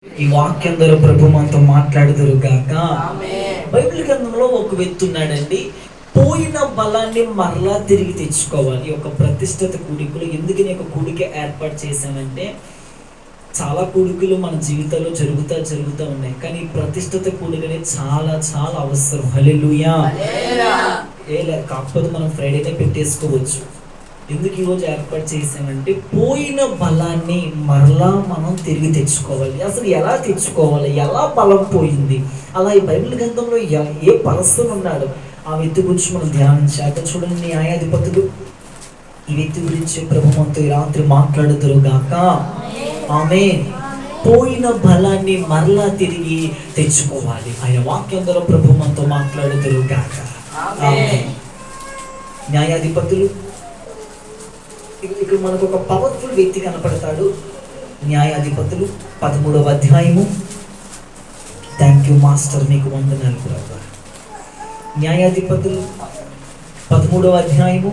ఈ వాక్యం ద్వారా ప్రభు మనతో మాట్లాడుదురు గాక. బైబిల్ గ్రంథంలో ఒక వ్యక్తి ఉన్నాడండి. పోయిన బలాన్ని మరలా తిరిగి తెచ్చుకోవాలి. ఈ యొక్క ప్రతిష్ఠిత కూడికలు ఎందుకు నేను ఒక కూడిక ఏర్పాటు చేశానంటే, చాలా కూడికలు మన జీవితంలో జరుగుతూ ఉన్నాయి, కానీ ప్రతిష్ఠిత కూడికనే చాలా చాలా అవసరం. హల్లెలూయా. కాకపోతే మనం ఫ్రైడేనే పెట్టేసుకోవచ్చు. ఎందుకు ఈరోజు ఏర్పాటు చేశామంటే, పోయిన బలాన్ని మరలా మనం తిరిగి తెచ్చుకోవాలి. అసలు ఎలా తెచ్చుకోవాలి, ఎలా బలం పోయింది, అలా ఈ బైబిల్ గ్రంథంలో ఏ పరస్తులు ఉన్నాడు ఆ వ్యక్తి గురించి మనం ధ్యానించాక చూడండి. న్యాయాధిపతులు ఈ వ్యక్తి గురించి ప్రభు మనతో ఈ రాత్రి మాట్లాడుదురు గాక. ఆమేన్. పోయిన బలాన్ని మరలా తిరిగి తెచ్చుకోవాలి. ఆయన వాక్యం ద్వారా ప్రభు మనతో మాట్లాడుదురు గాక. ఆమేన్. న్యాయాధిపతులు ఇక్కడ మనకు ఒక పవర్ఫుల్ వ్యక్తి కనపడతాడు. న్యాయాధిపతులు 13వ అధ్యాయము. థ్యాంక్ యూ మాస్టర్, మీకు వందనాలు ప్రభు. న్యాయాధిపతులు 13వ అధ్యాయము.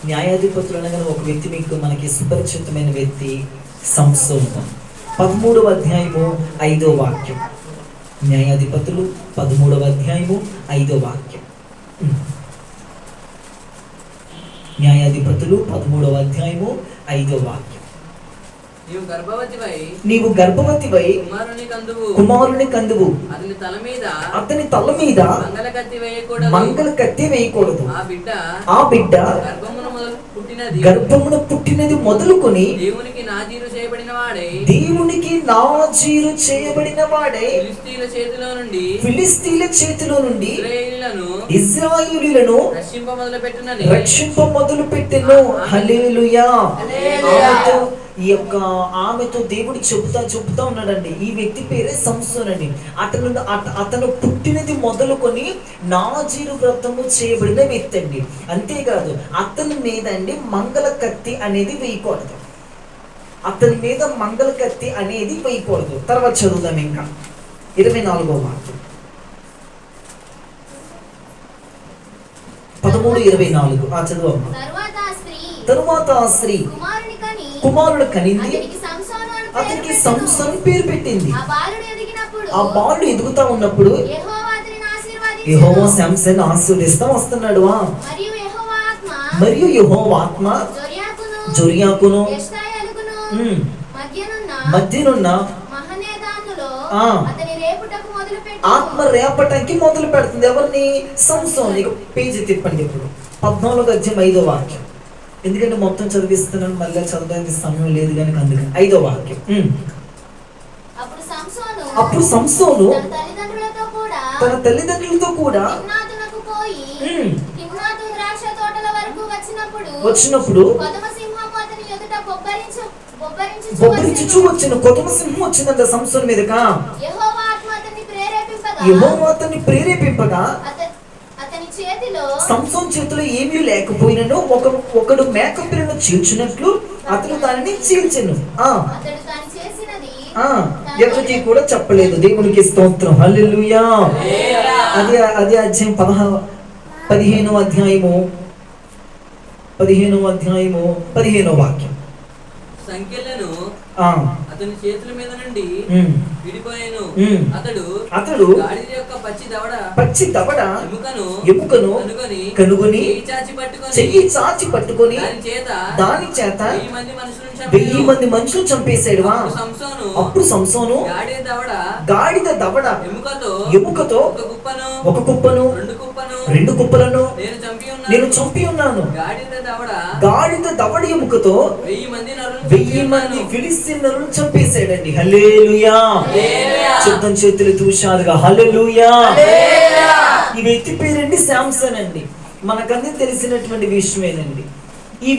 న్యాయాధిపతులు అనగానే ఒక వ్యక్తి మీకు మనకి సుపరిచితమైన వ్యక్తి సంసోను. 13వ అధ్యాయము 5వ వాక్యం. న్యాయాధిపతులు 13వ అధ్యాయము 5వ వాక్యం. న్యాయాధిపతులు 13వ అధ్యాయము 5వ వాక్యం. నీవు గర్భవతివై కుమారుని కందువు, అతని తల మీద మంగళ కత్తి వేయకూడదు. ఆ బిడ్డ గర్భమున పుట్టినది మొదలుకొని దేవునికి నాజీరు చేయబడిన వాడై ఫిలిస్తీయుల చేతిలో నుండి ఇశ్రాయేలీయులను రక్షింప మొదలు పెట్టెను. హల్లెలూయా. ఆమెతో దేవుడు చెబుతా ఉన్నాడండి. ఈ వ్యక్తి పేరే సంసోను అండి. అతను పుట్టినది మొదలుకొని నాజీరు వ్రతము చేయబడిన వ్యక్తి అండి. అంతేకాదు, అతని మీద అండి మంగళ కత్తి అనేది వేయకూడదు. అతని మీద మంగళ కత్తి అనేది వేయకూడదు. తర్వాత చదువుదాం. ఇంకా 24వ వాక్యం. 13:24 చదువు. తరువాత ఆ స్త్రీ కుమారుడు కనింది, అతనికి సంసోను పేరు పెట్టింది. ఆ బాలుడు ఎదుగుతా ఉన్నప్పుడు యెహోవా సంసోను ఆశీర్వదిస్తా వస్తున్నాడు. మరియు యెహోవా ఆత్మ జొర్యాకును మధ్యనున్న ఆత్మ రేపటానికి మొదలు పెడుతుంది. ఎవరిని? సంసోను. ఇక పేజీ తిప్పండి. ఇప్పుడు 14వ అధ్యాయం 5వ వాక్యం. ఎందుకంటే మొత్తం చదివిస్తున్నాను, మళ్ళీ చదవడానికి సమయం లేదు కనుక అందుకని 5వ వాక్యం. అప్పుడు సంసోను తన తల్లిదండ్రులతో కూడా వచ్చినప్పుడు బొబ్బరించుచూ వచ్చిన కొదమ సింహం వచ్చిందంట సంసోను మీదగా. యెహోవా అతన్ని ప్రేరేపింపగా సంసోను చేతిలో ఏమీ లేకపోయినను ఒకడు మేకపిల్లను చీల్చినట్లు అతను దానిని చీల్చెను. ఎవరికి కూడా చెప్పలేదు. దేవునికి స్తోత్రం. హల్లెలూయా. అదే అధ్యాయం 15వ అధ్యాయము 15వ వాక్యం. సంఖ్యలను అతని చేతుల మీద నుండి విడిపోయాను. అతడు గాడిద యొక్క పచ్చి దవడ ఎముకను కనుగొని చెయ్యి చాచి పట్టుకొని దాని చేత 1000 మంది మనుషులు చంపేశాడు. అప్పుడు సంసోను గాడిద దవడ ఎముకతో ఒక కుప్పను 2 కుప్పలను నేను చంపి ఉన్నాను. గాడిద దవడ ఎముకతో 1000 మంది ఫిలిస్తీయులను చంపేశాడండి. హల్లెలూయా. శుద్ధం చేతులు చూశారుగా. హల్లెలూయా. ఈ వ్యక్తి పేరండి శాంసన్ అండి. మనకన్నీ తెలిసినటువంటి విషయమేనండి. ఈ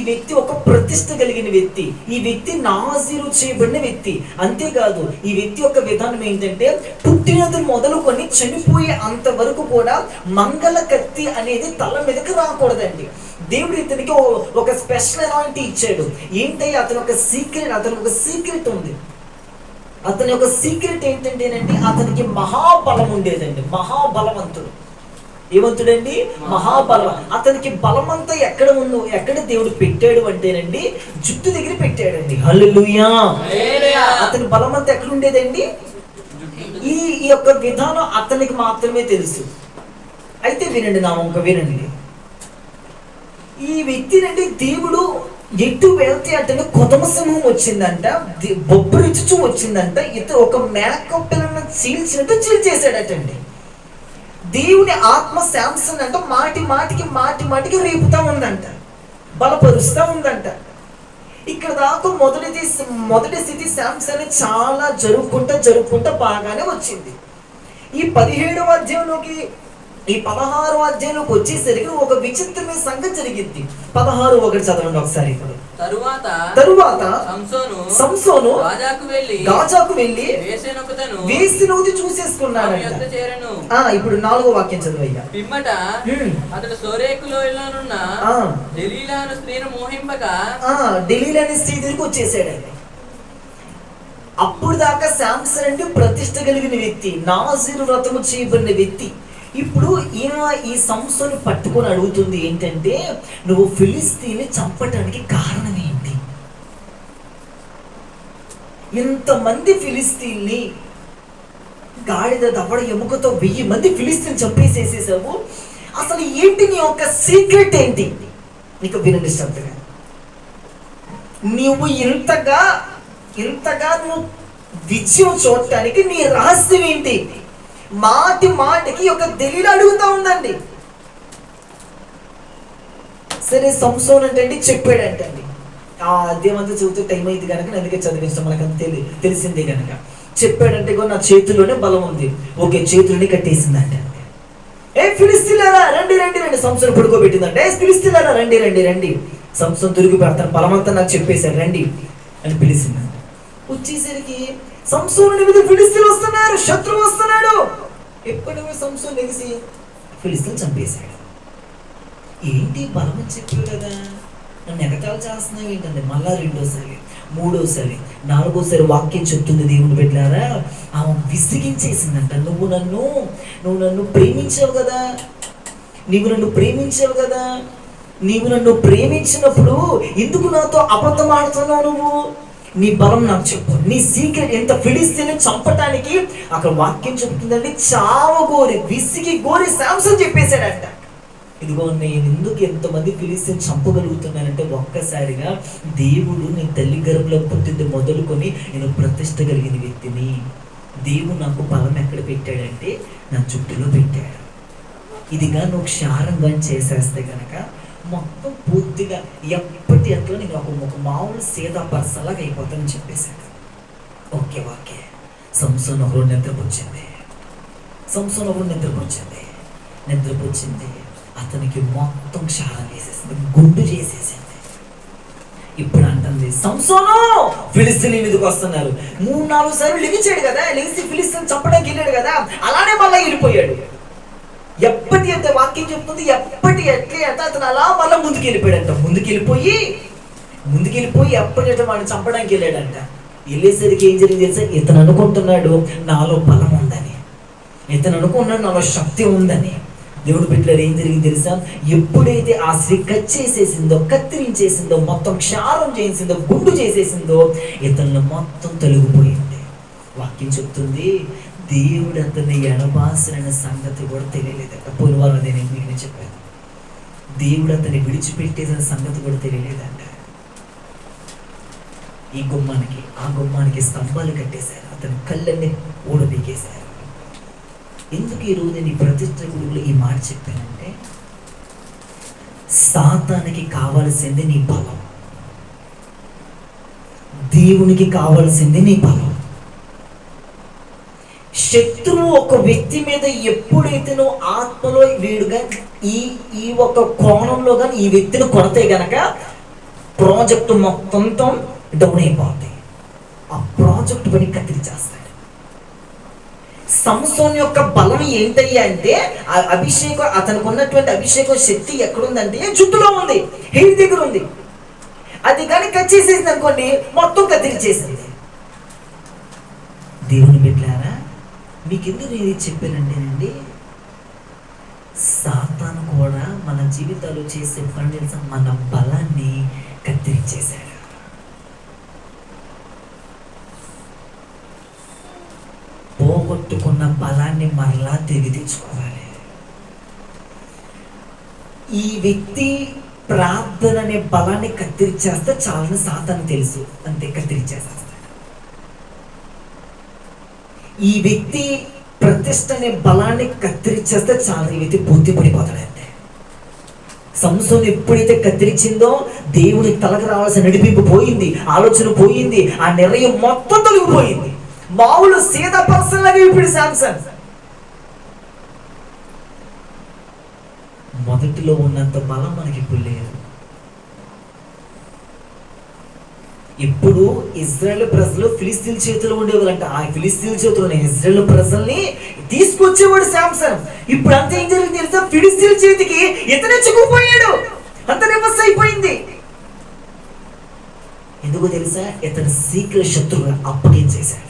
వ్యక్తి ఒక ప్రతిష్ట కలిగిన వ్యక్తి. ఈ వ్యక్తి నాజీరు చేయబడిన వ్యక్తి. అంతేకాదు, ఈ వ్యక్తి యొక్క విధానం ఏంటంటే, పుట్టినది మొదలుకొని చనిపోయే అంతవరకు కూడా మంగళ కత్తి అనేది తల మీదకి రాకూడదండి. దేవుడు ఇతనికి ఒక స్పెషల్ అనాయింటింగ్ ఇచ్చాడు. ఏంటంటే అతని ఒక సీక్రెట్ ఉంది. అతని యొక్క సీక్రెట్ ఏంటంటేనండి, అతనికి మహాబలం ఉండేదండి. మహాబలవంతుడు. ఏమంతుడండి? మహాబలం. అతనికి బలం అంతా ఎక్కడ ఉందో, ఎక్కడ దేవుడు పెట్టాడు అంటేనండి జుట్టు దగ్గర పెట్టాడండి. హల్లెలూయా. అతని బలం అంతా ఎక్కడ ఉండేదండి? ఈ యొక్క విధానం అతనికి మాత్రమే తెలుసు. అయితే వినండి, నా వంక వినండి. ఈ వ్యక్తి నుండి దేవుడు ఎటు వెళ్తే అంటే కొదమ సింహం వచ్చిందంట, బొబ్బరిచుచు వచ్చిందంట, ఇతను ఒక మేకప్ పిల్లను చీల్చినట్టు చీల్చేశాడటండి. దేవుని ఆత్మ శాంసన్ అంట మాటి మాటికి రేపుతా ఉందంట, బలపరుస్తూ ఉందంట. ఇక్కడ దాకా మొదటి స్థితి శాంసన్ చాలా జరుపుకుంటా బాగానే వచ్చింది. ఈ 17వ అధ్యాయంలోకి, ఈ 16వ అధ్యాయంలోకి వచ్చేసరికి ఒక విచిత్రమైన సంగతి జరిగింది. 16:1 చదవండి ఒకసారి. ఇప్పుడు తరువాత సంసోను గాజాకు వెళ్ళి వేసినోది చూసేసుకున్నాడంట. ఇప్పుడు 4వ వాక్యం చదువయ్యా. పిమ్మట అతడు సోరేకులోయలోనున్న దెలీలా అనే స్త్రీని మోహింపగా, దెలీలా అనే స్త్రీ దగ్గరికి వచ్చేసాడండి. అప్పుడు దాకా శాంసన్ అంటే ప్రతిష్ట కలిగిన వ్యక్తి, నాజీరు వ్రతము చేయబడిన వ్యక్తి. ఇప్పుడు ఈ సంసోను పట్టుకొని అడుగుతుంది ఏంటంటే, నువ్వు ఫిలిస్తీన్ని చంపటానికి కారణం ఏంటి? ఇంతమంది ఫిలిస్తీన్ని గాడిద దవడ ఎముకతో 1000 మంది ఫిలిస్తీన్ చంపేసేసేసావు, అసలు ఏంటి నీ యొక్క సీక్రెట్ ఏంటి? నీకు వినండి శ్రద్ధగా. నువ్వు ఇంతగా నువ్వు విజయం చూడటానికి నీ రహస్యం ఏంటి? మాటికి ఒక దెలీలా అడుగుతా ఉందండి. సరే, సంసోన్ అంటే చెప్పాడంటండి. అదేమంతా చదువుతూ టైం అయింది కనుక అందుకే చదివిస్తాం, మనకంత తెలిసిందే కనుక. చెప్పాడంటే నా చేతిలోనే బలం ఉంది. ఓకే, చేతులని కట్టేసిందంట. ఫిలిస్తీన్లారా రండి. సంసోన్ పడుకోబెట్టిందంటే, ఫిలిస్తీన్లారా రండి. సంసోన్ దొరికిపోయి అతను బలమంతా నాకు చెప్పేశాడు, రండి అని పిలిచిందంట. వచ్చేసరికి సంసోను మీద ఫిలిస్తీన్లు వస్తున్నారు, శత్రువు వస్తున్నాడు. ఎప్పుడైనా సంసోను లెగిసి ఫిలిస్తీన్లు చంపేశాడు. ఏంటి బలం అని చెప్పావు కదా, నన్ను ఎగతాళి చేస్తున్నావు ఏంటంటే, మళ్ళా 2వసారి 3వసారి 4వసారి వాక్యం చెప్తుంది దేవుని బిడ్డలారా. ఆమె విసిగించేసిందంట. నువ్వు నన్ను ప్రేమించావు కదా, నీవు నన్ను ప్రేమించినప్పుడు ఎందుకు నాతో అబద్ధం ఆడుతున్నావు? నువ్వు నీ బలం నాకు చెప్పు, నీ సీక్రెట్ ఎంత? ఫిలిస్తీన్ని చంపటానికి అక్కడ వాక్యం చెప్తుందండి, విసిగి గోరి శాంసన్ చెప్పేశాడంట. ఇదిగో నేను ఎందుకు ఎంతమంది ఫిలిస్తీన్ చంపగలుగుతున్నానంటే, ఒక్కసారిగా దేవుడు నీ తల్లి గర్భంలో పుట్టింది మొదలుకొని నేను ప్రతిష్ట కలిగిన వ్యక్తిని. దేవుడు నాకు బలం ఎక్కడ పెట్టాడంటే నా చుట్టూలో పెట్టాడు. ఇదిగా నువ్వు క్షారంగా చేసేస్తే కనుక మొత్తం పూర్తిగా ఎట్లా నేను ఒక మామూలు సీదా పర్సన్లాగా అయిపోతానని చెప్పేశాడు. ఓకే. సంసోను ఒకరు నిద్రపోచింది. అతనికి మొత్తం క్షారం చేసేసింది, గుండు చేసేసింది. ఇప్పుడు అంటుంది, సంసోను ఫిలిస్తీన్ల మీదకి వస్తున్నారు. 3-4 సార్లు లెగిచాడు కదా, లెగిసి ఫిలిస్తీన్ చంపడానికి వెళ్ళాడు కదా, అలానే మళ్ళీ వెళ్ళిపోయాడు. ఎప్పటి అయితే వాక్యం చెప్తుంది, ఎట్లా అతను అలా మళ్ళీ ముందుకు వెళ్ళిపోయాడంట. ముందుకెళ్ళిపోయి ఎప్పటి వాడిని చంపడానికి వెళ్ళాడంట. వెళ్ళేసరికి ఏం జరిగింది తెలుసా? ఇతను అనుకుంటున్నాడు నాలో బలం ఉందని, ఇతను అనుకున్నాడు నాలో శక్తి ఉందని. దేవుడు బిడ్డలారా, ఏం జరిగింది తెలుసా? ఎప్పుడైతే ఆ స్త్రీ కత్తిరించేసిందో, మొత్తం క్షారం చేసిందో, గుండు చేసేసిందో, ఇతను మొత్తం తొలగిపోయింది. వాక్యం చెప్తుంది, దేవుడు అతన్ని ఎడబాసిన సంగతి కూడా తెలియలేదట. పోయినవారు అదే నేను చెప్పాను. దేవుడు అతన్ని విడిచిపెట్టేసిన సంగతి కూడా తెలియలేదంట. ఈ గుమ్మానికి ఆ గుమ్మానికి స్తంభాలు కట్టేశారు, అతని కళ్ళన్ని ఊడబీకేశారు. ఎందుకు ఈరోజు నేను ఈ ప్రతిష్ట గుడిలో ఈ మాట చెప్పానంటే, సాతానికి కావాల్సింది నీ బలం, దేవునికి కావాల్సింది నీ బలం. శత్రువు ఒక వ్యక్తి మీద ఎప్పుడైతే నువ్వు ఆత్మలో వీడుగా ఈ ఒక కోణంలో కానీ ఈ వ్యక్తిని కొడితే గనక ప్రాజెక్టు మొత్తంతో డౌన్ అయిపోతాయి. ఆ ప్రాజెక్టు పని కత్తిరించేస్తాడు. సంసోన్ యొక్క బలం ఏంటయ్యా అంటే, ఆ అభిషేకం, అతనికి ఉన్నటువంటి అభిషేకం శక్తి ఎక్కడుందంటే జుట్టులో ఉంది, హెయిర్ దగ్గర ఉంది. అది కానీ కట్ చేసేసింది అనుకోండి, మొత్తం కత్తిరించేసింది. దేవుని బిడ్డలారా, మీకు ఎందుకు నేను చెప్పానంటేనండి, సాతాను కూడా మన జీవితాలు చేసే పని తెలుసా? మన బలాన్ని కత్తిరించేశాడు. పోగొట్టుకున్న బలాన్ని మరలా తిరిగి తెచ్చుకోవాలి. ఈ వ్యక్తి ప్రార్థన అనే బలాన్ని కత్తిరించేస్తే చాలని సాతాను తెలుసు, అంతే కత్తిరించేస్తాడు. ఈ వ్యక్తి ప్రతిష్ట అనే బలాన్ని కత్తిరించేస్తే చాలు, ఈ వ్యక్తి బుద్ధి పడిపోతాడంతే. సంసోను ఎప్పుడైతే కత్తిరించిందో దేవుని తలకు రావాల్సిన నడిపింపు పోయింది, ఆలోచన పోయింది, ఆ నిర్ణయం మొత్తం తొలగిపోయింది. మామూలు సీదా పర్సన్ లాగా ఇప్పుడు శాంసన్ మొదటిలో ఉన్నంత బలం మనకి ఇప్పుడు లేదు. ఇప్పుడు ఇజ్రాయెల్ ప్రజలు ఫిలిస్తీన్ చేతిలో ఉండేవాళ్ళంట. ఆ ఫిలిస్తీన్ చేతిలో ఇజ్రాయెల్ ప్రజల్ని తీసుకొచ్చేవాడు శాంసన్. ఇప్పుడు అంత ఏం జరిగింది తెలుసా? ఫిలిస్తీన్ చేతికి ఇతనే చిక్కుపోయాడు, అంత నిమస్సు అయిపోయింది. ఎందుకు తెలుసా? ఇతను శీఘ్ర శత్రువుగా అప్పగించేశాడు.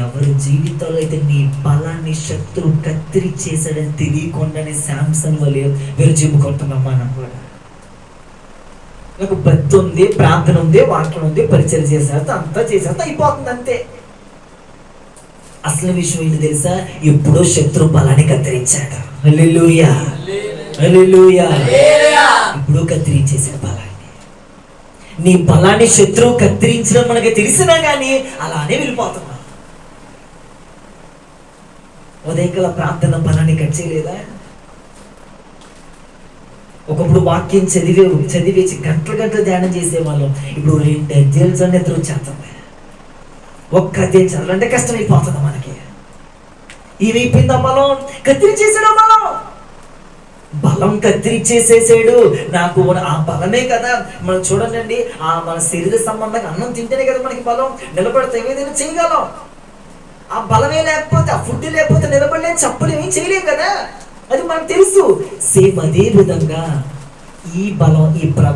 ఎవరి జీవితంలో అయితే నీ బలాన్ని శత్రువు కత్తిరించేశాడని తెలియకుండానే శాంసన్ వల్ల విరజిమ్ముకుంటున్నాం మనం కూడా. నాకు భక్తి ఉంది, ప్రార్థన ఉంది, వాక్యం ఉంది, పరిచయం చేసేస్తా, అంతా చేసేస్తా, అయిపోతుంది అంతే. అసలు విషయం ఏంటి తెలుసా? ఎప్పుడో శత్రు బలాన్ని కత్తిరించాడు. హల్లెలూయా, హల్లెలూయా. ఇప్పుడు కత్తిరించేశాడు బలాన్ని. నీ బలాన్ని శత్రువు కత్తిరించడం మనకి తెలిసినా కానీ అలానే వెళ్ళిపోతున్నా. ఉదయకాల ప్రార్థన బలాన్ని కట్ చేయలేదా? ఒకప్పుడు వాక్యం చదివేసి గంటలు ధ్యానం చేసేవాళ్ళం. ఇప్పుడు 2 అధ్యాయాలు నిద్ర వచ్చేస్తుంది. ఒక్క అధ్యాయం చదవాలంటే కష్టమైపోతుంది మనకి. ఏమైపోయింది? ఆ బలం కత్తిరించేసాడు. బలం కత్తిరించేసేసాడు. నాకు ఆ బలమే కదా. మనం చూడండి, ఆ మన శరీర సంబంధంగా అన్నం తింటేనే కదా మనకి బలం. నిలబడితే ఏదైనా చేయగలం. ఆ బలమే లేకపోతే, ఆ ఫుడ్ లేకపోతే నిలబడలేం, చెప్పలేం, ఏం చేయలేం కదా. అది మనకు తెలుసు. సేమ్ అదే విధంగా ఈ బలం,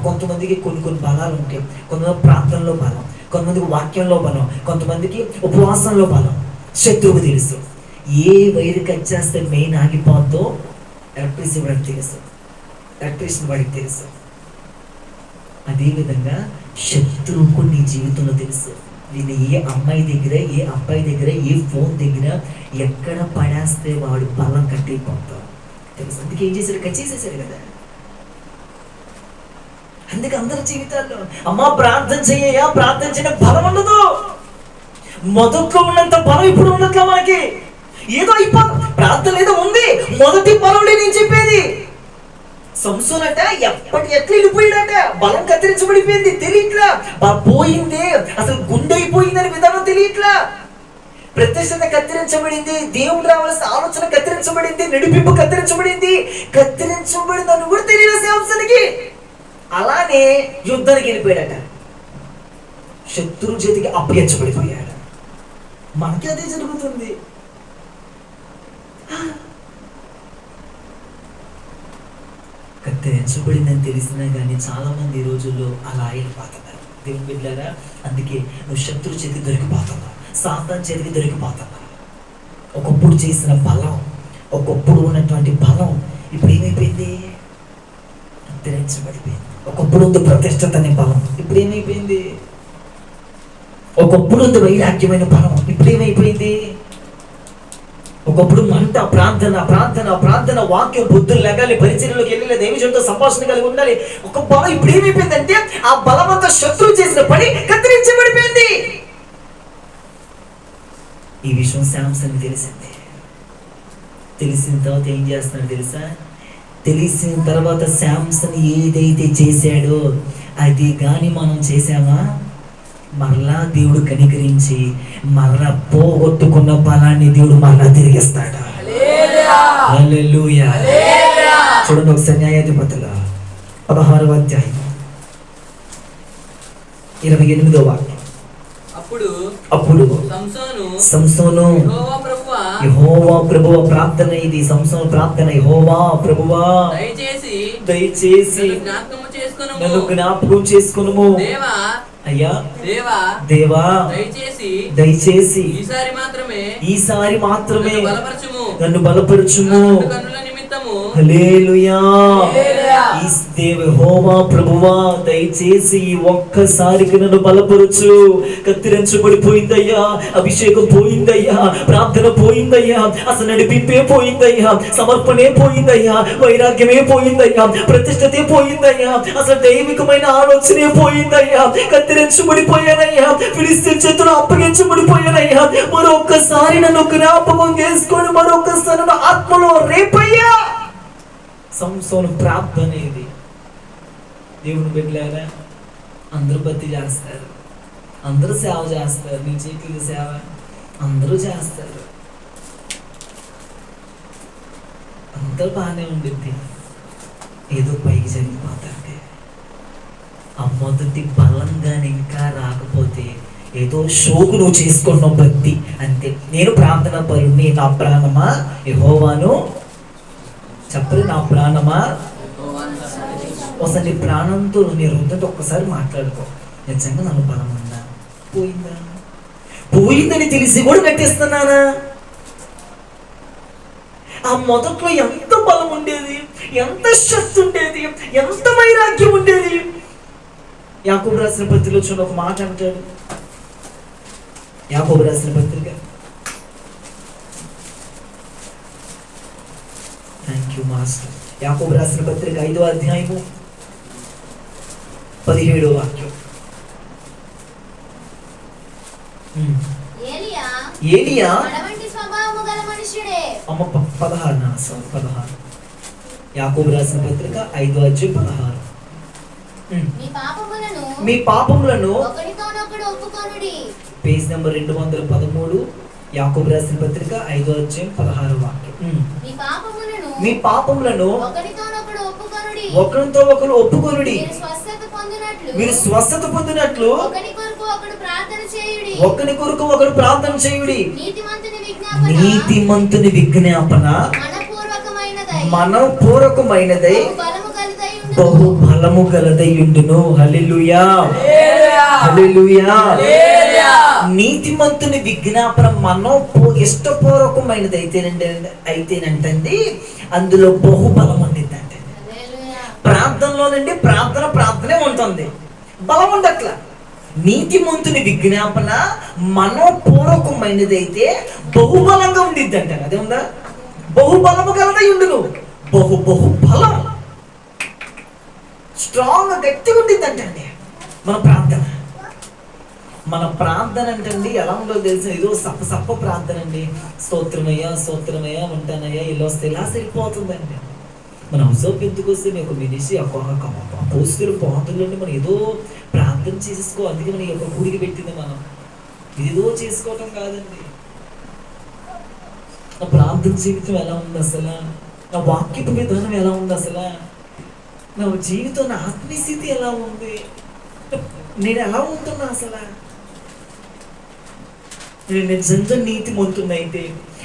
కొంతమందికి కొన్ని బలాలు ఉంటాయి. కొంతమంది ప్రార్థనలో బలం, కొంతమందికి వాక్యంలో బలం, కొంతమందికి ఉపవాసంలో బలం. శత్రువుకు తెలుసు ఏ వైరు కట్ చేస్తే మెయిన్ ఆగిపోద్దో ఎలక్ట్రిసిటీ వాడికి తెలుసు, ఎలక్ట్రిసిటీ వాడికి తెలుసు. అదేవిధంగా శత్రువుకు నీ జీవితంలో తెలుసు. నేను ఏ అమ్మాయి దగ్గర, ఏ అబ్బాయి దగ్గర, ఏ ఫోన్ దగ్గర ఎక్కడ పడేస్తే వాడు బలం కట్టిపోతాడు తెలుసు. అందుకే ఏం చేశాడు? కట్ చేసేసాడు కదా. అందుకే అందరి జీవితాల్లో అమ్మా ప్రార్థన చెయ్యా, ప్రార్థన చేయడం బలం ఉండదు. మొదట్లో ఉన్నంత బలం ఇప్పుడు ఉన్నట్లా మనకి. ఏదో అయిపోతుంది, ప్రార్థన ఏదో ఉంది, మొదటి బలం నేను చెప్పేది. సంసోను అంటే ఎట్లా వెళ్ళిపోయాడట, బలం కత్తిరించబడిపోయింది, తెలియట్లా. పోయింది, అసలు గుండె అయిపోయిందని విధానం తెలియట్లా. ప్రత్యక్షత కత్తిరించబడింది, దేవుడు రావాల్సిన ఆలోచన కత్తిరించబడింది, నడిపింపు కత్తిరించబడింది, కత్తిరించబడిందని కూడా తెలియదు శాంసన్కి. అలానే యుద్ధానికి వెళ్ళిపోయాడట, శత్రువు చేతికి అప్పగించబడిపోయాడు. మనకి అదే జరుగుతుంది. కత్తిరించబడిందని తెలిసినా కానీ చాలా మంది ఈ రోజుల్లో అలా వెళ్ళిపోతున్నారు. దేవుని బిడ్డలారా, అందుకే నువ్వు శత్రు చేతికి దొరికిపోతున్నావు, సాతాను చేతికి దొరికిపోతున్నావు. ఒకప్పుడు చేసిన బలం, ఒకప్పుడు ఉన్నటువంటి బలం ఇప్పుడు ఏమైపోయింది? కత్తిరించబడిపోయింది. ఒకప్పుడు ఉంది ప్రతిష్టత అనే బలం, ఇప్పుడు ఏమైపోయింది? ఒకప్పుడు ఉంది వైరాగ్యమైన బలం, ఇప్పుడు ఏమైపోయింది? ఒకప్పుడు మంట, ప్రార్థన ప్రార్థన ప్రార్థన, వాక్యం, బుద్ధులు లెగాలి, పరిచర్యలోకి వెళ్ళి దైవజనుడితో సంభాషణ కలిగి ఉండాలి. ఒక బలం ఇప్పుడు ఏమైపోయిందంటే ఆ బలమంతా శత్రువు చేసిన పని కత్తిరించబడిపోయింది. ఈ విషయం శాంసన్ తెలిసింది. తెలిసిన తర్వాత ఏం చేస్తున్నాడు తెలుసా? తెలిసిన తర్వాత శాంసన్ ఏదైతే చేశాడో అది కానీ మనం చేసామా, మరలా దేవుడు కనికరించి మరలా పోగొట్టుకున్న బలాన్ని దేవుడు మరలా తిరిగిస్తాడు. హల్లెలూయా. చూడండి ఒకసారి న్యాయాధిపతుల 16వ అధ్యాయం 28వ వాక్యం. అప్పుడు సంసోను యెహోవా ప్రభువా, ప్రార్థన ఇది సంసోను ప్రార్థన. యెహోవా ప్రభువా, దయచేసి నన్ను జ్ఞాపకం చేసుకొనుము. అయ్యా దేవా దేవా దయచేసి ఈసారి మాత్రమే నన్ను బలపరచుము. హల్లెలూయా. యెహోవా ప్రభువా దయచేసి ఒక్కసారికి నన్ను బలపరచు. కత్తిరించబడిపోయిందయ్యా, అభిషేకం పోయిందయ్యా, ప్రార్థన పోయిందయ్యా, అసలు నడిపింపే పోయిందయ్యా, సమర్పణే పోయిందయ్యా, వైరాగ్యమే పోయిందయ్యా, ప్రతిష్టతే పోయిందయ్యా, అసలు దైవికమైన ఆలోచనే పోయిందయ్యా. కత్తిరించబడిపోయానయ్యా, ఫిలిష్తీయుల చేతిలో అప్పగించబడిపోయానయ్యా. మరొక్కసారి నన్ను జ్ఞాపకం చేసుకొని మరొక్కసారి నన్ను ఆత్మలో రేపయ్యా. సంసోను ప్రార్థన ఇది. దేవుని బిడ్డలారా, అందరూ భక్తి చేస్తారు, అందరూ సేవ చేస్తారు, నీ చేతుల సేవ అందరూ చేస్తారు, అందరూ బాగానే ఉండిద్ది. ఏదో పైకి జరిగిపోతుంది. ఆ మొదటి బలంగా ఇంకా రాకపోతే ఏదో షోకు నువ్వు చేసుకున్నావు భక్తి అంతే. నేను ప్రార్థన పరుణ్ణి, నా ప్రాణమా యెహోవాను చెప్పరు, నా ప్రాణమా. ఒకసారి నీ ప్రాణంతో నీ హృదయంతో ఒక్కసారి మాట్లాడుకో. నిజంగా నన్ను బలం ఉందా? పోయిందా? పోయిందని తెలిసి కూడా కట్టిస్తున్నానా? ఆ మొదట్లో ఎంత బలం ఉండేది, ఎంత శక్తి ఉండేది, ఎంత వైరాగ్యం ఉండేది. యాకోబు రాసిన పత్రికలో చూడ ఒక మాట అంటాడు. యాకోబు రాసిన పత్రిక, థ్యాంక్ యూ మాస్టర్. యాకోబు రాసిన పత్రిక 5వ అధ్యాయము 17వ వాక్యం. ఏలియా 16 యాకోబు రాసిన పత్రిక 5వ అధ్యాయం 16. మీ పాపములను పేజ్ నెంబర్ 213 యాకోబు రాసిన పత్రిక 5వ అధ్యాయం 16వ వాక్యం. మీ పాపములను ఒకరితో ఒకరు ఒప్పుకొనుడి, మీరు స్వస్థత పొందినట్లు ఒకరి కొరకు ఒకరు ప్రార్థన చేయుడి. నీతిమంతుని విజ్ఞాపన మనపూర్వకమైనదై బహు బలము గలదయుండును. హల్లెలూయా, హల్లెలూయా. నీతిమంతుని విజ్ఞాపన ఇష్టపూర్వకమైనది అయితేనంటండి అందులో బహు బలం ఉండిద్ది అంటే. ప్రార్థనలోనండి ప్రార్థనే ఉంటుంది, బలం ఉండట్ల. నీతిమంతుని విజ్ఞాపన మనోపూర్వకమైనదైతే బహుబలంగా ఉండిద్ది అంటారు. అదే ఉందా? బహుబలము గలదై ఉండును. బహు బలం స్ట్రాంగ్ గట్టిగా ఉండిద్ది అంటండి మన ప్రార్థన అంటండి. ఎలా ఉండదో తెలుసు, ఏదో సప్ప ప్రార్థన అండి. స్తోత్రమయ్యా ఉంటానయ్యా ఇలా వస్తే ఇలా సరిపోతుందండి. మన అవసరం ఎందుకు వస్తే మీకు మినిసి పోస్తులు పోతుందండి. మనం ఏదో ప్రార్థన చేసుకో, అందుకే మన యొక్క కూడికి పెట్టింది. మనం ఏదో చేసుకోవటం కాదండి. నా ప్రార్థన జీవితం ఎలా ఉంది అసలు, నా వాక్యపు విధానం ఎలా ఉంది అసలు, నా జీవితం, నా ఆత్మీయస్థితి ఎలా ఉంది, నేను ఎలా ఉంటున్నా అసలు. నేను నిజంగా నీతిమంతున్నైతే,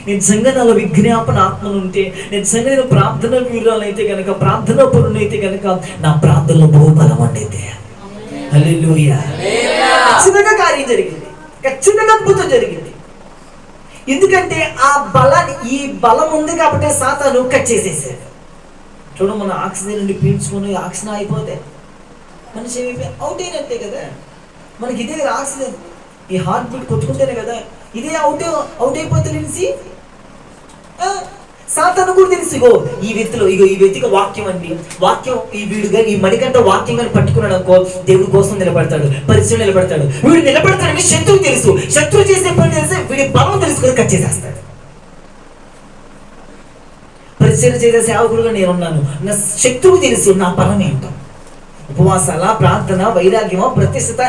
నిజంగా నాలో విజ్ఞాపన ఆత్మను ఉంటే, నిజంగా నేను ప్రార్థన వీరులైతే కనుక, ప్రార్థన పరునైతే కనుక నా ప్రార్థనలో బహుబలం ఉండేది. హల్లెలూయా. ఖచ్చితంగా కార్యం జరిగింది, ఖచ్చితంగా అద్భుతం జరిగింది. ఎందుకంటే ఈ బలం ఉంది కాబట్టి సాతాను కట్ చేసేసాడు. చూడు, మన ఆక్సిజన్ నుండి పీల్చుకుని ఆక్సిజన్ అయిపోతే మనిషి అవుట్ అయినట్టే కదా. మనకి ఇదే కదా ఆక్సిజన్, ఈ హార్ట్ బీట్ కొట్టుకుంటేనే కదా. ఇదే అవుట్ అయిపోతే తెలిసి సాతాను కూడా తెలుసు. ఈ వ్యక్తికి వాక్యం అండి, వాక్యం ఈ వీడుగా ఈ మణికంట వాక్యం కానీ పట్టుకున్నాడు అనుకో, దేవుడి కోసం నిలబడతాడు, పరిచయం నిలబడతాడు. వీడు నిలబడతాడని శత్రువు తెలుసు, శత్రువు చేసే పని తెలిసి వీడి బలం తెలుసుకొని కట్ చేసేస్తాడు. పరిచయం చేసే సేవకుడుగా నేనున్నాను, నా శత్రువు తెలుసు నా బలం ఏంటో. ఉపవాసాల, ప్రార్థన, వైరాగ్యమో, ప్రతిష్టత,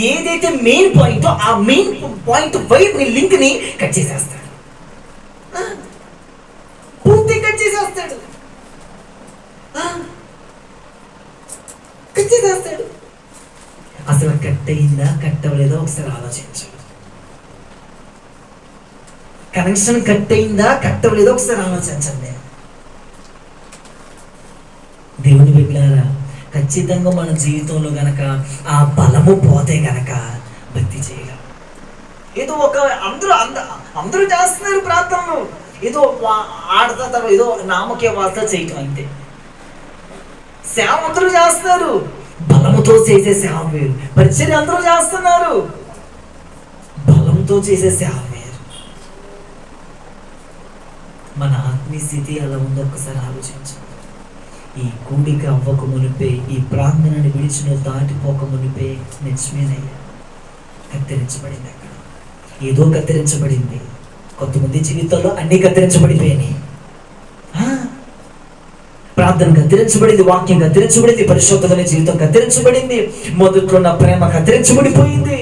ఏదైతే మెయిన్ పాయింటో ఆ మెయిన్ పాయింట్ వైపు లింక్ ని కట్ చేసేస్తాడు, పూర్తి కట్ చేసేస్తాడు. అసలు కట్ అయిందా కట్ అవ్వలేదా ఒకసారి ఆలోచించు. కనెక్షన్ కట్ అయిందా కట్ అవ్వలేదా ఒకసారి ఆలోచించండి. దేవుని బిడ్డలారా, ఖచ్చితంగా మన జీవితంలో గనక ఆ బలము పోతే గనక భక్తి చేయగలం. ఏదో ఒక అందరూ చేస్తున్నారు ప్రార్థనలు, ఏదో ఆడతారు, ఏదో నామకే వార్త చేయటం అంతే. సేవ అందరూ చేస్తున్నారు, బలముతో చేసే సేవ వేరు. పరిచర్య అందరూ చేస్తున్నారు, బలంతో చేసే సేవ వేరు. మన ఆత్మీయ స్థితి అలా ఉందో ఒక్కసారి ఆలోచించండి. ఈ కూడిక అవ్వక మునిపే, ఈ ప్రాంగణాన్ని విడిచిన దాటిపోక మునిపే నిజమేనయ్యా కత్తిరించబడింది. అక్కడ ఏదో కత్తిరించబడింది. కొంతమంది జీవితాల్లో అన్ని కత్తిరించబడిపోయినాయి. ప్రార్థన కత్తిరించబడింది, వాక్యం కత్తిరించబడింది, పరిశుద్ధమైన జీవితం కత్తిరించబడింది, మొదట్లో ఉన్న ప్రేమ కత్తిరించబడిపోయింది.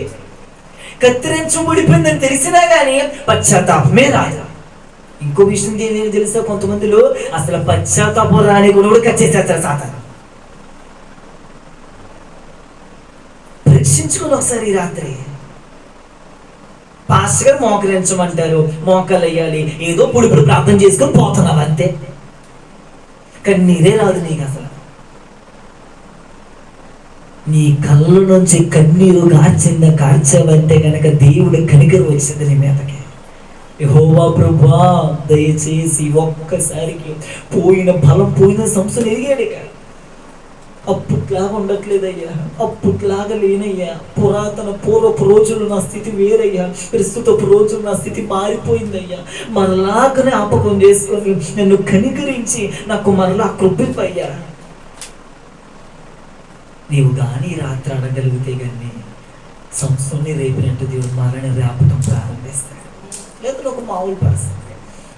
కత్తిరించబడిపోయిందని తెలిసినా కానీ పశ్చాత్తాపమే రాదు. ఇంకో విషయం ఏం తెలుసా, కొంతమందిలో అసలు పశ్చాత్తాపం రాని కూడా కచ్చేసేస్తారు. సాతాను పరీక్షించుకుని ఒకసారి ఈ రాత్రి. పాస్టర్ గారు మోకరించమంటారు, మోకాలు వేయాలి, ఏదో పుడిపుడు ప్రార్థన చేసుకొని పోతున్నావు అంతే. కన్నీరే రాదు నీకు. అసలు నీ కళ్ళ నుంచి కన్నీరు కార్చావంటే కనుక దేవుడు కనికరం వచ్చింది నీ మీదకి. యెహోవా ప్రభువా దయచేసి ఒక్కసారికి పోయిన బలం, పోయిన సంస్థలు ఎరిగాడు. అప్పుట్లాగా ఉండట్లేదయ్యా, అప్పుట్లాగా లేనయ్యా. పూర్వపు రోజులు నా స్థితి వేరయ్యా, ప్రస్తుతపు రోజులు నా స్థితి మారిపోయిందయ్యా. మరలాగనే జ్ఞాపకం చేసుకొని నన్ను కనికరించి నాకు మరలా కృపిపయ్యా. నీవు కానీ రాత్రి అడగలిగితే కానీ సంస్థని రేపినట్టు దేవుడు మరణ రేపటం ప్రారంభిస్తాడు. లేదా ఒక మామూలు పరిస్థితి.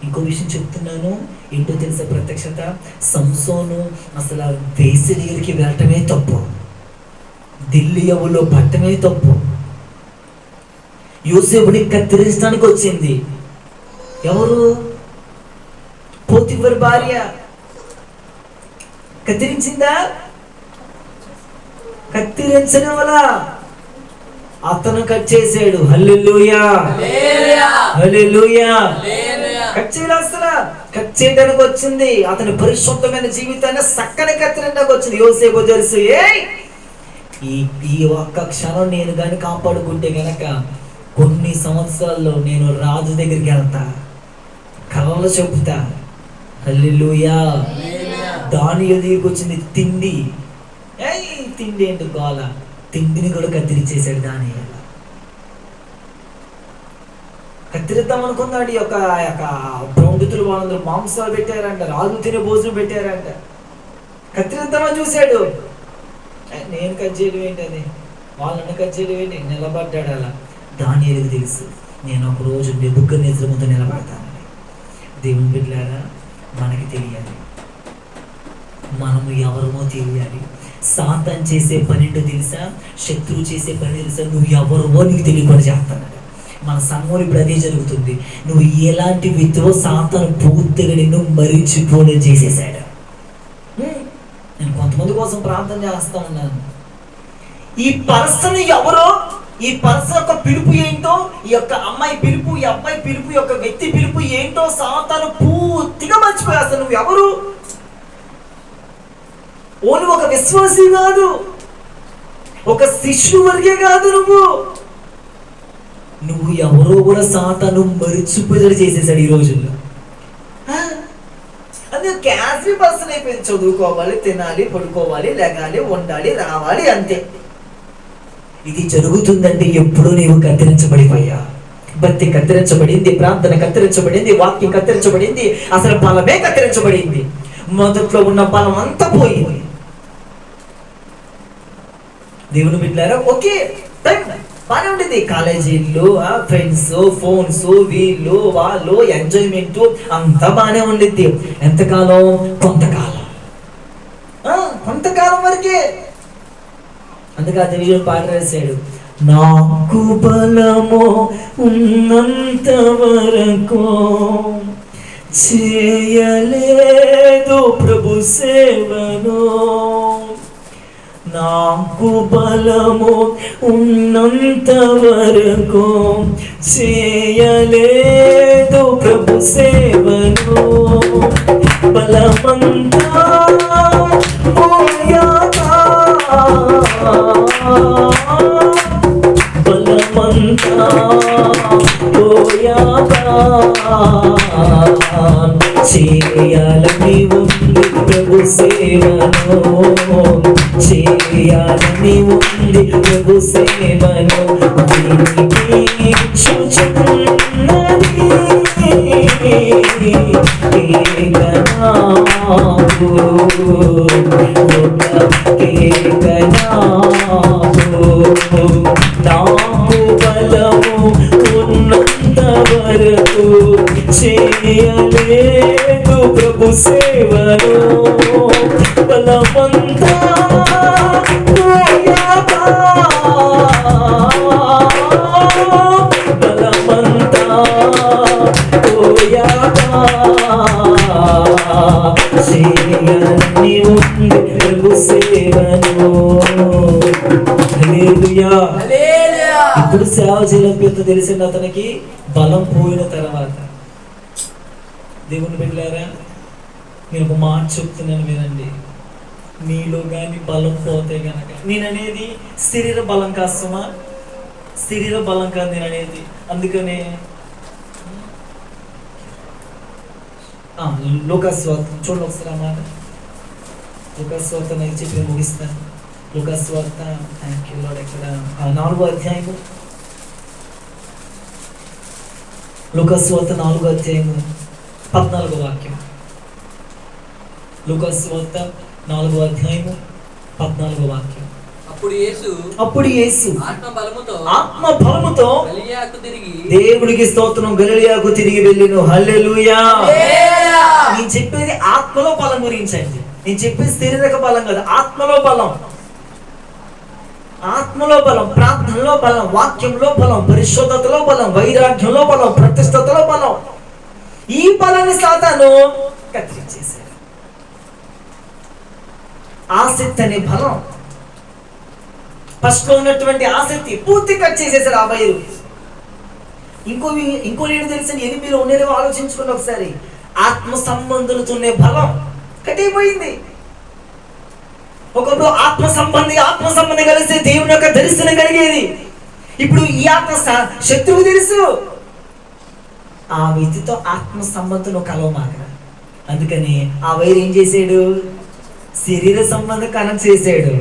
ఇంకో విషయం చెప్తున్నాను, ఏంటో తెలిసే ప్రత్యక్షత. సంసోను అసలు వేసి దగ్గరికి వెళ్ళటమే తప్పు, దిల్లి యవ్వులో పట్టమే తప్పు. యోసేపుని కత్తిరించడానికి వచ్చింది ఎవరు? పోతిఫర్ భార్య. కత్తిరించిందా? కత్తిరించడం వల్ల అతను కట్ చేసాడు. హల్లెలూయా, హల్లెలూయా. కట్ చేయడానికి వచ్చింది. అతని పరిశుద్ధమైన జీవితాన్ని చక్కని కత్తిరించడానికి వచ్చింది. యోసేపు తెలుసు, ఈ ఒక్క క్షణం నేను కానీ కాపాడుకుంటే గనక కొన్ని సంవత్సరాల్లో నేను రాజు దగ్గరికి వెళ్తా, కలలు చెబుతా. హల్లెలూయా. దానియేలు దగ్గరికి వచ్చింది తిండి. తిండి ఏంటి గోల, తిండిని కూడా కత్తిరించేశాడు దానియేలు. కత్తిరిద్దాం అనుకున్నాడు. ఈ యొక్క పండితులు వాళ్ళందరూ మాంసాలు పెట్టారంట, రాజు తినే భోజనం పెట్టారంట. కత్తిరిద్దామని చూశాడు. నేను కట్ చేయడం ఏంటని, వాళ్ళని కట్ చేయడం ఏంటి, నిలబడ్డాడు. అలా దానియేలుకు తెలుసు, నేను ఒక రోజు నెబుకద్నెజరు ముందు నిలబడతానని. దేవుని బిడ్డలారా, మనకి తెలియాలి, మనము ఎవరమో తెలియాలి. సాతాను చేసే పనింటో తెలుసా, శత్రువు చేసే పని తెలుసా, నువ్వు ఎవరమో నీకు తెలియకుండా చేస్తానట. మన సంఘంలో ఇప్పుడు అదే జరుగుతుంది. నువ్వు ఎలాంటి వ్యక్తివో సాతాను పూర్తిగా నిన్ను మరిచిపోనే చేసేసాడు. నేను కొంతమంది కోసం ప్రార్థన చేస్తా ఉన్నాను. ఈ పర్సన్ ఎవరో, ఈ పర్సన్ యొక్క పిలుపు ఏంటో, ఈ యొక్క అమ్మాయి పిలుపు, ఈ అబ్బాయి పిలుపు, ఈ యొక్క వ్యక్తి పిలుపు ఏంటో సాతాను పూర్తిగా మర్చిపోయి. అసలు నువ్వు ఎవరు? ఓన్లీ ఒక విశ్వాసి కాదు, ఒక శిష్యు వర్గే కాదు. నువ్వు ఎవరో కూడా సాతాను మరిచిపోయేది చేసేసాడు ఈ రోజుల్లో. అదే క్యాజువల్ పర్సన్ అయిపోయింది. చదువుకోవాలి, తినాలి, పడుకోవాలి, లెగాలి, ఉండాలి, రావాలి, అంతే. ఇది జరుగుతుందంటే ఎప్పుడూ నీవు కత్తిరించబడిపోయా. భక్తి కత్తిరించబడింది, ప్రార్థన కత్తిరించబడింది, వాక్యం కత్తిరించబడింది, అసలు బలమే కత్తిరించబడింది. మొదట్లో ఉన్న బలం అంతా పోయింది. దేవుని బిడ్డలారా, ఓకే బాగానే ఉండేది. కాలేజీల్లో ఫ్రెండ్స్, ఫోన్స్, వీళ్ళు వాళ్ళు, ఎంజాయ్మెంట్ అంతా బాగానే ఉండిద్ది. ఎంతకాలం? కొంతకాలం వరకే. అందుకే ఆ తెలియని పాట రాశాడు, నాకు బలము ఉన్నంత వరకు చేయలేదు ప్రభు సేవను. నాకు బలము ఉన్నంత వరకు చేయలేదు ప్రభు సేవను. బలమంతా పోయాక చేయాలని ఉంది ప్రభు సేవను, చేయాలని ఉంది ప్రభు సేవను, దీనికి చూచున్నది ఏకనాథు, ఏకనాథు. నాకు బలము ఉన్నంత వరకు చేయలేదు ప్రభు సేవను, బలమంతా పోయాక, బలమంతా పోయాక చేయాలని ఉంది ప్రభు సేవను. హల్లెలూయా. ఇప్పుడు సేవ చేయలేకపోతే తెలిసింది అతనికి బలం పోయిన తర్వాత. దేవుని బిడ్డలారా, నేను ఒక మాట చెప్తున్నాను వినండి. మీలో కానీ బలం పోతే గనక, నేననేది శరీర బలం కాస్తమా, శరీర బలం కాదు నేననేది. అందుకనే లూకాసు వార్త చూడండి ఒకసారి. అన్నమాట లూకాసు వార్త నేను చెప్పి ముగిస్తాను. లూకాసు వార్త థ్యాంక్ యూ లార్డ్. ఇక్కడ 4వ అధ్యాయము, లూకాసు వార్త 4వ అధ్యాయము 14వ వాక్యం. లూకాసు వార్త 4వ అధ్యాయము 14వ వాక్యం. అప్పుడు యేసు ఆత్మ బలముతో దేవుడికి స్తోత్రం గలిలయకు తిరిగి వెళ్ళెను. హల్లెలూయా. నేను చెప్పేది ఆత్మలో బలం గురించండి. నేను చెప్పేది శారీరక బలం కాదు, ఆత్మలో బలం. ఆత్మలో బలం, ప్రార్థనలో బలం, వాక్యంలో బలం, పరిశుద్ధతలో బలం, వైరాగ్యంలో బలం, ప్రతిష్టతలో బలం. ఈ బలాన్ని సాతాను కత్తిరించేశాడు. ఆసక్తి అనే బలం, ఫస్ట్ లో ఉన్నటువంటి ఆసక్తి పూర్తి కట్ చేసేసారు ఆ వైరు. ఇంకో నేను తెలిసిన ఎనిమిదిలో ఉండేదో ఆలోచించుకోండి ఒకసారి. ఆత్మ సంబంధులతోనే బలం కట్టిపోయింది. ఒకప్పుడు ఆత్మ సంబంధి కలిస్తే దేవుని యొక్క దర్శనం కలిగేది. ఇప్పుడు ఈ ఆత్మ శత్రువు తెలుసు. ఆ వ్యక్తితో ఆత్మ సంబంధం కలవమాక. అందుకని ఆ వైరు ఏం చేశాడు? శరీర సంబంధం కనెక్ట్ చేశాడు.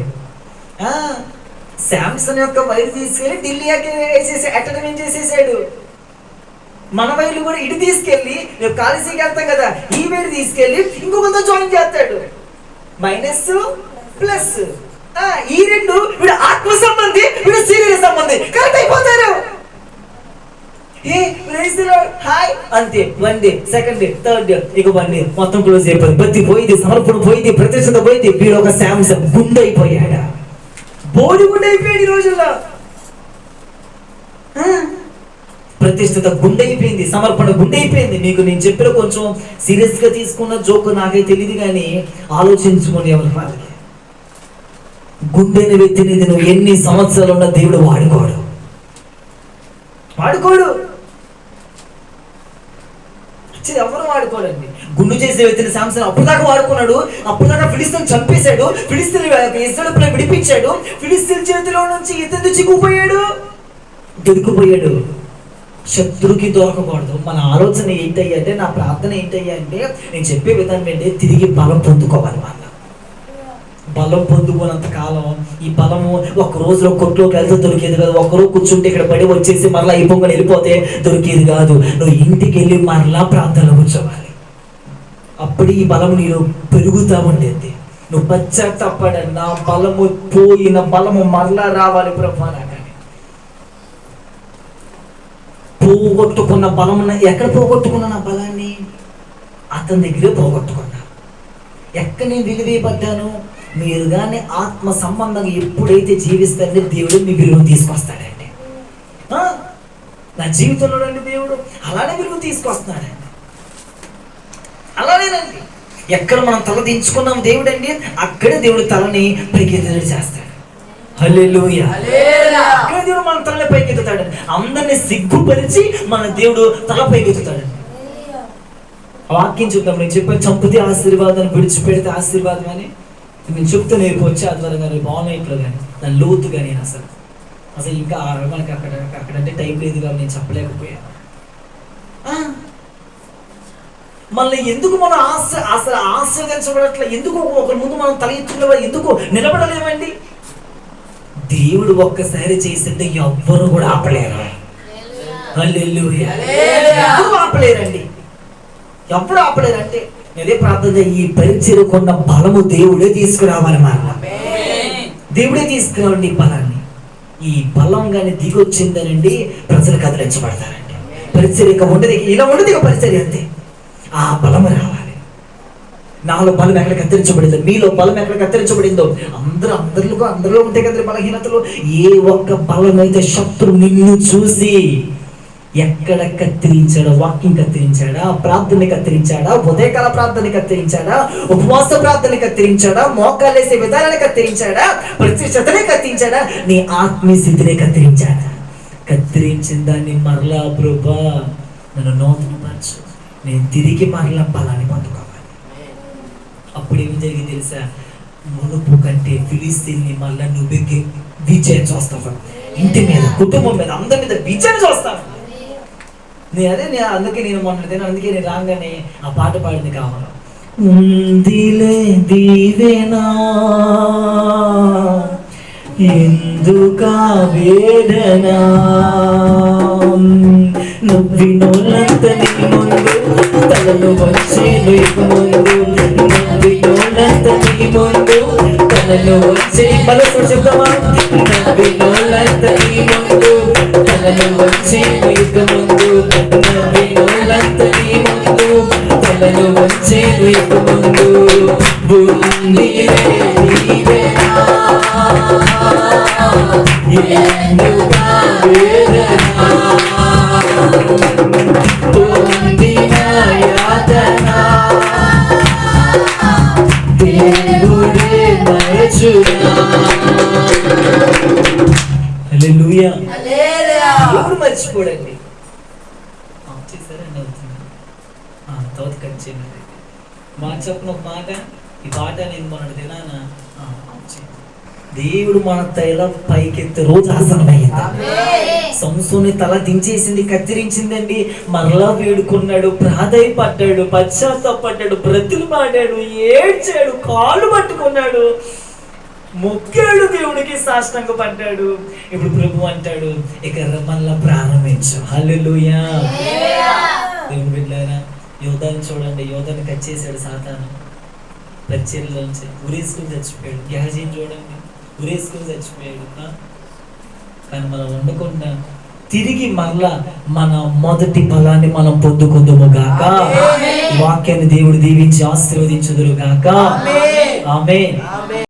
శాంసన్ యొక్క వైరు తీసుకెళ్లి ఢిల్లీకి వేసేసి అటెండ్ ఏం చేసేసాడు. మన వైర్లు కూడా ఇటు తీసుకెళ్ళి, రేపు కాలేజీకి వెళ్తాం కదా, ఈ వైరు తీసుకెళ్ళి ఇంకొకరితో జాయిన్ చేస్తాడు. Minus plus. ఈ రెండు, వీడు ఆత్మ సంబంధి, వీడు శరీర సంబంధి, కరెక్ట్ అయిపోతారు. హాయ్ అంతే. 1 day, 2nd day, 3rd day, ఇక 1 డే మొత్తం క్లోజ్ అయిపోయింది. బతి పోయింది, సమర్పణ పోయింది, ప్రతిష్టత పోయింది. వీడు ఒక శాంసంగ్ గుండె అయిపోయాడు, బోడి గుండె అయిపోయాడు. ఈ రోజుల్లో ప్రతిష్టత గుండె అయిపోయింది, సమర్పణ గుండె అయిపోయింది. మీకు నేను చెప్పిన కొంచెం సీరియస్ గా తీసుకున్న జోక్ నాకే తెలియదు, కానీ ఆలోచించుకోండి. ఎవరి వాళ్ళకి గుండెని వ్యక్తిని నువ్వు ఎన్ని సంవత్సరాలు ఉన్న దేవుడు వాడుకోడు. ఎవరు వాడుకోడండి. గుండు చేసే వ్యక్తిని శాంసన్ అప్పుడుదాకా వాడుకున్నాడు. అప్పుడుదాకా ఫిలిస్తీన్ చంపేశాడు, ఫిలిస్తీన్ ఇశ్రాయేలును విడిపించాడు. ఫిలిస్తీన్ చేతిలో నుంచి ఇతను చిక్కుపోయాడు, దొరికిపోయాడు. శత్రుకి దొరకకూడదు. మన ఆలోచన ఏంటయ్యా అంటే, నా ప్రార్థన ఏంటయ్యా అంటే, నేను చెప్పే విధానం ఏంటి, తిరిగి బలం పొందుకోవాలి. వాళ్ళ బలం పొందుకున్నంత కాలం ఈ బలము ఒక రోజులో కొట్లోకి వెళ్తే దొరికేది కాదు. ఒకరోజు కూర్చుంటే ఇక్కడ పడి వచ్చేసి మరలా ఈ పొంగని వెళ్ళిపోతే దొరికేది కాదు. నువ్వు ఇంటికి వెళ్ళి మరలా ప్రార్థనలో కూర్చోవాలి. అప్పుడు ఈ బలం నీలో పెరుగుతూ ఉండేది. నువ్వు పశ్చాత్తాపడ, నా బలము పోయిన బలము మరలా రావాలి ప్రభా నాకని. పోగొట్టుకున్న బలం ఎక్కడ పోగొట్టుకున్నా? నా బలాన్ని అతని దగ్గరే పోగొట్టుకున్నా. ఎక్కడ నేను విలువేయబడ్డాను? మీరు కానీ ఆత్మ సంబంధంగా ఎప్పుడైతే జీవిస్తారంటే దేవుడు మీ విలువను తీసుకొస్తాడండి. నా జీవితంలో రండి, దేవుడు అలానే విలువ తీసుకొస్తున్నాడండి. అలానేనండి. ఎక్కడ మనం తల దించుకున్నాం దేవుడు అండి, అక్కడే దేవుడు తలని పైకెత్తుతాడు చేస్తాడు. హల్లెలూయా. అక్కడే దేవుడు మన తలని పైకెత్తుతాడు. అందరినీ సిగ్గుపరిచి మన దేవుడు తల పైకెత్తుతాడు. వాక్యం చూద్దాం. నేను చెప్పాను, చంపితే ఆశీర్వాదాన్ని, విడిచిపెడితే ఆశీర్వాదం అని. నేను చెప్తే రేపు వచ్చే ఆదివారం కానీ, రేపు ఆన్లైన్లో కానీ, దాని లోతు కానీ అసలు అసలు ఇంకా మనకి అక్కడంటే టైం లేదు కాబట్టి నేను చెప్పలేకపోయాను. మళ్ళీ ఎందుకు మనం అసలు ఆశ్రదించబడట్ల, ఎందుకు ఒకరి ముందు మనం తల ఎత్తుకునే ఎందుకు నిలబడలేమండి? దేవుడు ఒక్కసారి చేసింటే ఎవ్వరు కూడా ఆపలేరు. హల్లెలూయా. ఎవరు ఆపలేరండి, ఎవ్వరు ఆపలేరంటే అదే ప్రార్థన, ఈ పరిచయకున్న బలము దేవుడే తీసుకురావాలి. దేవుడే తీసుకురావండి ఈ బలాన్ని. ఈ బలం కానీ దిగొచ్చిందనండి ప్రజలు కదిలించబడతారండి. పరిచర్య ఉండదు, ఇలా ఉండదు ఇక పరిచర్య అంతే. ఆ బలం రావాలి. నాలో బలం ఎక్కడ కత్తిరించబడిందో, మీలో బలం ఎక్కడ కత్తిరించబడిందో, అందరిలో ఉంటాయి కదా బలహీనతలు. ఏ ఒక్క బలం అయితే శత్రు నిన్ను చూసి ఎక్కడ కత్తిరించాడా, వాక్యం కత్తిరించాడా, ప్రార్థన కత్తిరించాడా, ఉదయకాల ప్రార్థన కత్తిరించాడా, ఉపవాస ప్రార్థన కత్తిరించాడా, మోకాలేసే విధానాన్ని కత్తిరించాడా, ప్రతిష్టతనే కత్తిరించాడా, నీ ఆత్మీయ స్థితినే కత్తిరించాడా? కత్తిరించిన దాన్ని మరలా ప్రభువా నన్ను నూతనపరచు, నేను తిరిగి మరలా బలాన్ని పొందుకోవాలి. అప్పుడు ఏమి జరిగింది తెలుసా? మునుపు కంటే ఫిలిస్తీన్ని మళ్ళా నువ్వు విజయం చూస్తావు. ఇంటి మీద, కుటుంబం మీద, అందరి మీద విజయం చూస్తావు. అందుకే నేను రాగానే ఆ పాట పాడింది కావాలి. ఉందిలే దీవెనా ఎందుకా వేదనా, నవ్వినోళ్ళంత నీ ముందు తలను వచ్చే నీకు ముందు, నవ్వినోళ్ళంత నీ ముందు తలను వచ్చే బలతో చెప్తామా, నవ్వినోళ్ళంత నీ ముందు తలను వచ్చే నీకు ముందు, నవ్వినోళ్ళంత నీ ముందు తలను వచ్చే నీకు ముందు. ఉందిలే దీవెనా ఎందుకా వేదనా, పొందిన యాతనా దేవుడే మరచునా. హల్లెలూయా. ఎవరు మర్చిపోడండి. చేశారండి అవుతుంది తర్వాత కంచేయండి. మాట చెప్పిన ఒక మాట, ఈ పాట నేను మొన్నటి దినాన దేవుడు మన తల పైకెత్తే రోజు ఆసనమైంది. సంసోని తల దించేసింది, కత్తిరించిందండి. మరలా వేడుకున్నాడు, ప్రాధేయపడ్డాడు, పశ్చాత్తాపడ్డాడు, బ్రతులు పాడాడు, ఏడ్చాడు, కాళ్ళు పట్టుకున్నాడు, మొక్కాడు, దేవుడికి సాష్టాంగ పడ్డాడు. ఇప్పుడు ప్రభు అంటాడు, ఇక మళ్ళా ప్రారంభించు. హల్లెలూయా. దేవుని బిడ్డలారా, యోధాన్ని చూడండి. యోధాన్ని కచ్చేసాడు సాతాను, పరిచర్యలోంచి ఉరేసుకుని చచ్చిపోయాడు. గ్యాజీని చూడండి, ఉరేసుకుని చచ్చిపోయాడు. కానీ మనం ఉండకుండా తిరిగి మరలా మన మొదటి బలాన్ని మనం పొందుకుందుము గాక. వాక్యాన్ని దేవుడు దీవించి ఆశీర్వదించుదురు గాక. ఆమేన్.